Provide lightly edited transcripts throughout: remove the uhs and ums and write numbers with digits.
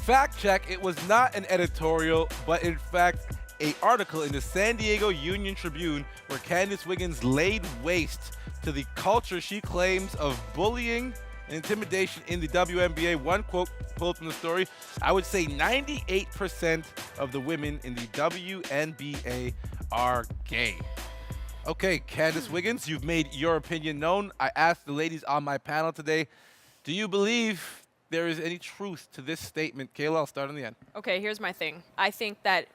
Fact check, it was not an editorial, but in fact, an article in the San Diego Union Tribune where Candice Wiggins laid waste to the culture she claims of bullying and intimidation in the WNBA. One quote pulled from the story, I would say 98% of the women in the WNBA are gay. Okay, Candice Wiggins, you've made your opinion known. I asked the ladies on my panel today, do you believe there is any truth to this statement? Kayla, I'll start on the end. Okay, here's my thing. I think that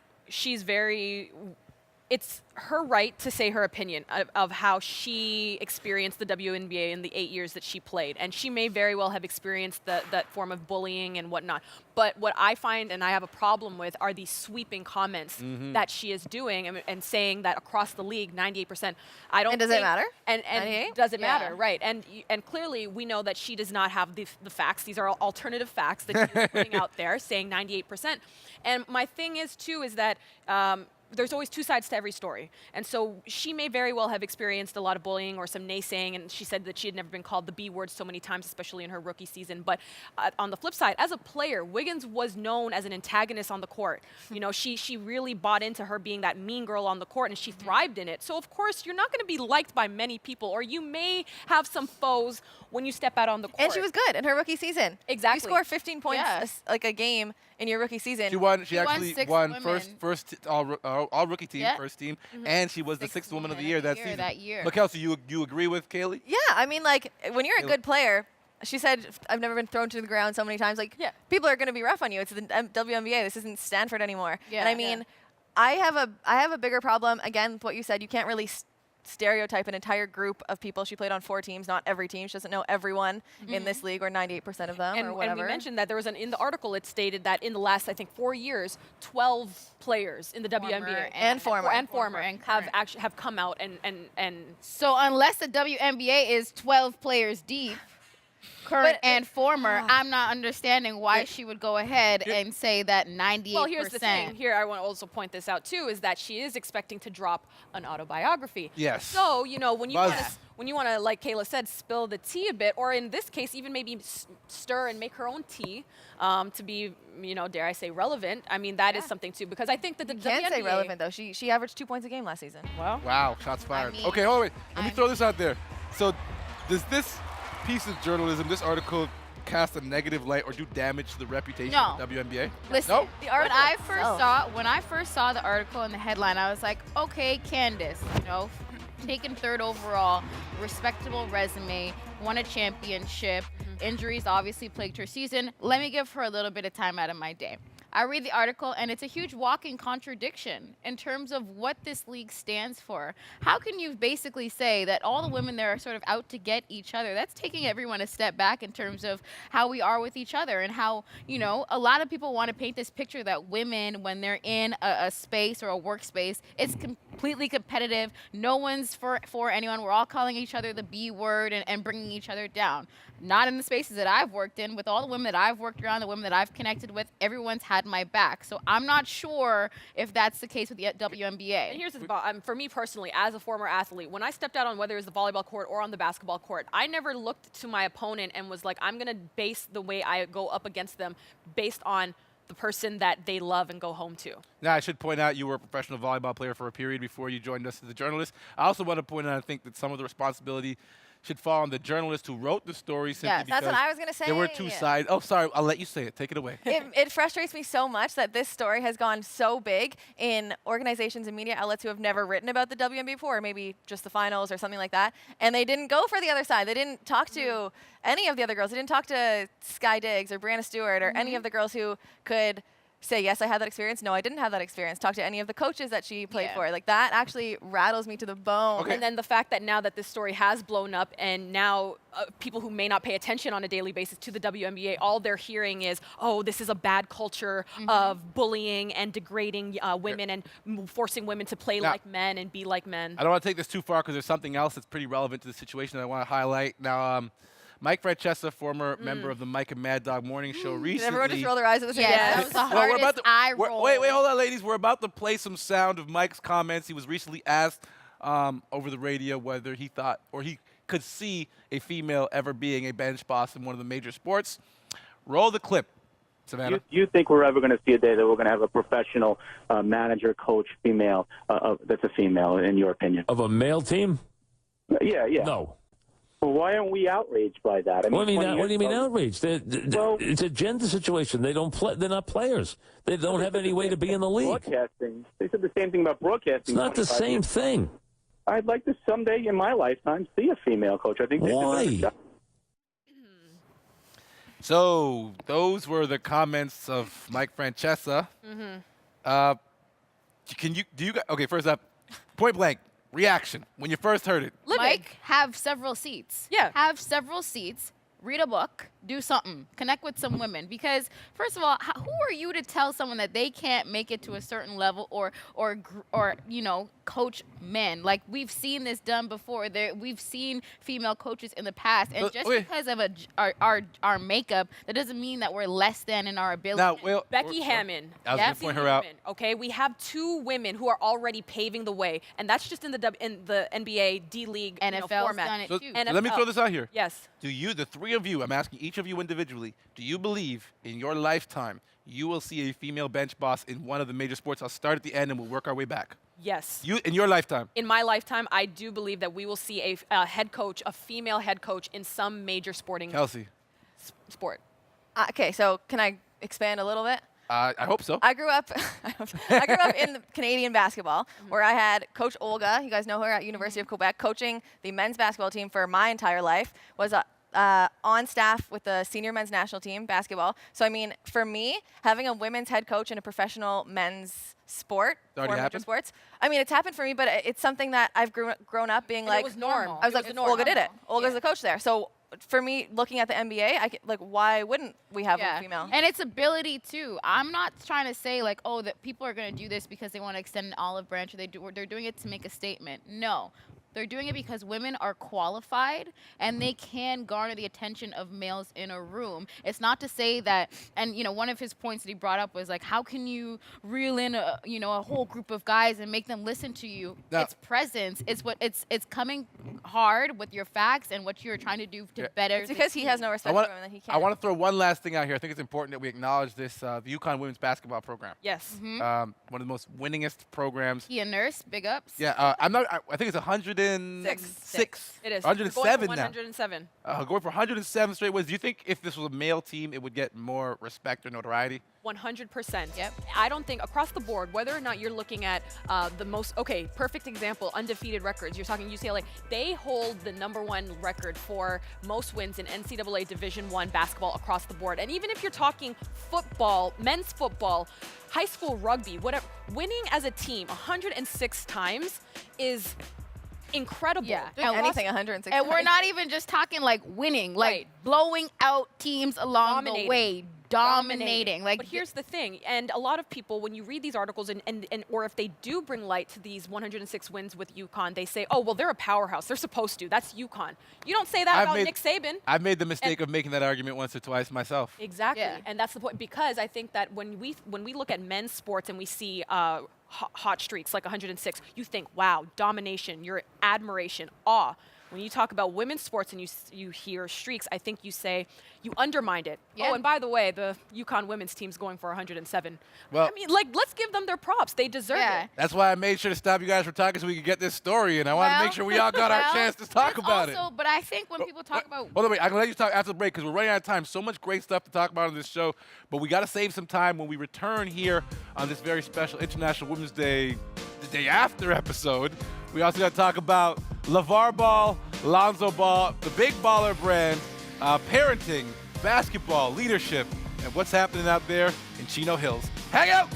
it's her right to say her opinion of how she experienced the WNBA in the 8 years that she played. And she may very well have experienced that form of bullying and whatnot. But what I find and I have a problem with are these sweeping comments that she is doing and saying that across the league, 98%. I don't. And does it matter? And does it matter? Right. And clearly we know that she does not have the facts. These are alternative facts that she's putting out there saying 98%. And my thing is, too, is that there's always two sides to every story. And so she may very well have experienced a lot of bullying or some naysaying, and she said that she had never been called the B word so many times, especially in her rookie season. But on the flip side, as a player, Wiggins was known as an antagonist on the court. You know, she really bought into her being that mean girl on the court, and she thrived in it. So, of course, you're not going to be liked by many people, or you may have some foes when you step out on the court. And she was good in her rookie season. Exactly. You score 15 points like a game in your rookie season. She won. She actually won women. first all rookie team, first team, and she was the sixth woman of the year that season. Mikkel, so you agree with Kaylee? Yeah, I mean, like, when you're a good player, she said, I've never been thrown to the ground so many times. Like, people are going to be rough on you. It's the WNBA. This isn't Stanford anymore. Yeah, and I mean, I have a bigger problem, again, with what you said. You can't really stereotype an entire group of people. She played on 4 teams, not every team. She doesn't know everyone in this league, or 98% of them, or whatever. And we mentioned that there was in the article, it stated that in the last, I think, 4 years, 12 players in the WNBA and former have come out and so unless the WNBA is 12 players deep, current and former, I'm not understanding why she would go ahead and say that 98%. Well, here's the thing. Here, I want to also point this out, too, is that she is expecting to drop an autobiography. Yes. So, you know, when you want to, like Kayla said, spill the tea a bit, or in this case, even maybe stir and make her own tea to be, you know, dare I say, relevant. I mean, that is something, too, because I think that the WNBA... can't say relevant, though. She averaged 2 points a game last season. Well. Wow, shots fired. Okay, hold on, wait. Let me throw this out there. So, does this piece of journalism, this article, cast a negative light or do damage to the reputation of the WNBA? Listen, no? when I first saw the article and the headline, I was like, okay, Candice, you know, taken 3rd overall, respectable resume, won a championship, injuries obviously plagued her season. Let me give her a little bit of time out of my day. I read the article, and it's a huge walking contradiction in terms of what this league stands for. How can you basically say that all the women there are sort of out to get each other? That's taking everyone a step back in terms of how we are with each other and how, you know, a lot of people want to paint this picture that women, when they're in a space or a workspace, it's completely competitive. No one's for anyone. We're all calling each other the B word and bringing each other down. Not in the spaces that I've worked in. With all the women that I've worked around, the women that I've connected with, everyone's had my back. So I'm not sure if that's the case with the WNBA. And here's the thing, for me personally, as a former athlete, when I stepped out on whether it was the volleyball court or on the basketball court, I never looked to my opponent and was like, I'm going to base the way I go up against them based on the person that they love and go home to. Now, I should point out you were a professional volleyball player for a period before you joined us as a journalist. I also want to point out, I think that some of the responsibility should fall on the journalist who wrote the story simply because that's what I was going to say. There were 2 sides. Oh, sorry. I'll let you say it. Take it away. It frustrates me so much that this story has gone so big in organizations and media outlets who have never written about the WNBA before, or maybe just the finals or something like that, and they didn't go for the other side. They didn't talk to any of the other girls. They didn't talk to Sky Diggs or Brianna Stewart or any of the girls who could say, yes, I had that experience. No, I didn't have that experience. Talk to any of the coaches that she played for. Like, that actually rattles me to the bone. Okay. And then the fact that now that this story has blown up and now people who may not pay attention on a daily basis to the WNBA, all they're hearing is, oh, this is a bad culture of bullying and degrading women and forcing women to play like men and be like men. I don't want to take this too far because there's something else that's pretty relevant to the situation that I want to highlight. Now, Mike Francesa, former member of the Mike and Mad Dog Morning Show, recently... Did everyone just roll their eyes at the same time? Yeah, that was the hardest eye roll. Wait, hold on, ladies. We're about to play some sound of Mike's comments. He was recently asked over the radio whether he thought or he could see a female ever being a bench boss in one of the major sports. Roll the clip. Savannah? You think we're ever going to see a day that we're going to have a professional manager, coach, female, that's a female, in your opinion? Of a male team? Yeah. No. Well, why aren't we outraged by that? What do you mean outraged? Well, it's a gender situation. They don't play. They're not players. They don't have any way to be in the league. Broadcasting. They said the same thing about broadcasting. It's not the same thing. I'd like to someday in my lifetime see a female coach. I think Why? So those were the comments of Mike Francesa. Okay, first up, point blank reaction when you first heard it. Mike, have several seats. Yeah. Have several seats. Read a book. Do something. Connect with some women. Because, first of all, who are you to tell someone that they can't make it to a certain level or coach men? Like, we've seen this done before. We've seen female coaches in the past. And just because of our makeup, that doesn't mean that we're less than in our ability. Now, Becky Hammond. I was going to point her out. Okay, we have 2 women who are already paving the way, and that's just in the NBA D League NFL's format. done it So too. let me throw this out here. Yes. Do you, the 3 of you, I'm asking each of you individually, do you believe in your lifetime you will see a female bench boss in one of the major sports? I'll start at the end and we'll work our way back. Yes. You in your lifetime? In my lifetime, I do believe that we will see a head coach, a female head coach in some major sporting Kelsey. sport. Okay, so can I expand a little bit? I hope so. I grew up in Canadian basketball, where I had Coach Olga, you guys know her at University of Quebec, coaching the men's basketball team for my entire life, was on staff with the senior men's national team basketball. So, I mean, for me, having a women's head coach in a professional men's sport, Already or major happened? sports, I mean, it's happened for me, but it's something that I've grown up being And it like, was normal. I was It like, was the norm. Olga did it. Olga's Yeah. the coach there. So, for me, looking at the NBA, why wouldn't we have a female? And it's ability too. I'm not trying to say like, oh, that people are going to do this because they want to extend an olive branch, or they're doing it to make a statement. No. They're doing it because women are qualified and they can garner the attention of males in a room. It's not to say that, and one of his points that he brought up was like, how can you reel in a whole group of guys and make them listen to you? No. It's presence. It's coming hard with your facts and what you're trying to do to better. It's because he has no respect for women that he can't. I want to throw one last thing out here. I think it's important that we acknowledge this, the UConn women's basketball program. Yes. One of the most winningest programs. He a nurse, big ups. Yeah, I think it's 106. It is. 107 We're going for now. 107. Going for 107 straight wins. Do you think if this was a male team, it would get more respect or notoriety? 100%. Yep. I don't think across the board, whether or not you're looking at the most, perfect example, undefeated records. You're talking UCLA. They hold the #1 record for most wins in NCAA Division I basketball across the board. And even if you're talking football, men's football, high school rugby, whatever, winning as a team 106 times is incredible. Yeah. Doing anything 106 And we're times. not even just talking like winning, like Right. blowing out teams along the way, dominating. Like, but here's the thing, and a lot of people, when you read these articles, or if they do bring light to these 106 wins with UConn, they say, oh, well, they're a powerhouse. They're supposed to. That's UConn. You don't say that about Nick Saban. I've made the mistake of making that argument once or twice myself. Exactly, Yeah. and that's the point. Because I think that when we look at men's sports and we see hot streaks like 106, you think, wow, domination, your admiration, awe. When you talk about women's sports and you hear streaks, I think you say you undermined it. Yeah. Oh, and by the way, the UConn women's team's going for 107. Well, I mean, let's give them their props. They deserve it. That's why I made sure to stop you guys from talking so we could get this story, and I wanted to make sure we all got our chance to talk about it. But I think when people talk about... Hold on, wait. I'm going to let you talk after the break because we're running out of time. So much great stuff to talk about on this show, but we got to save some time when we return here on this very special International Women's Day, the day after episode. We also got to talk about LeVar Ball, Lonzo Ball, the Big Baller brand, parenting, basketball, leadership, and what's happening out there in Chino Hills. Hang out!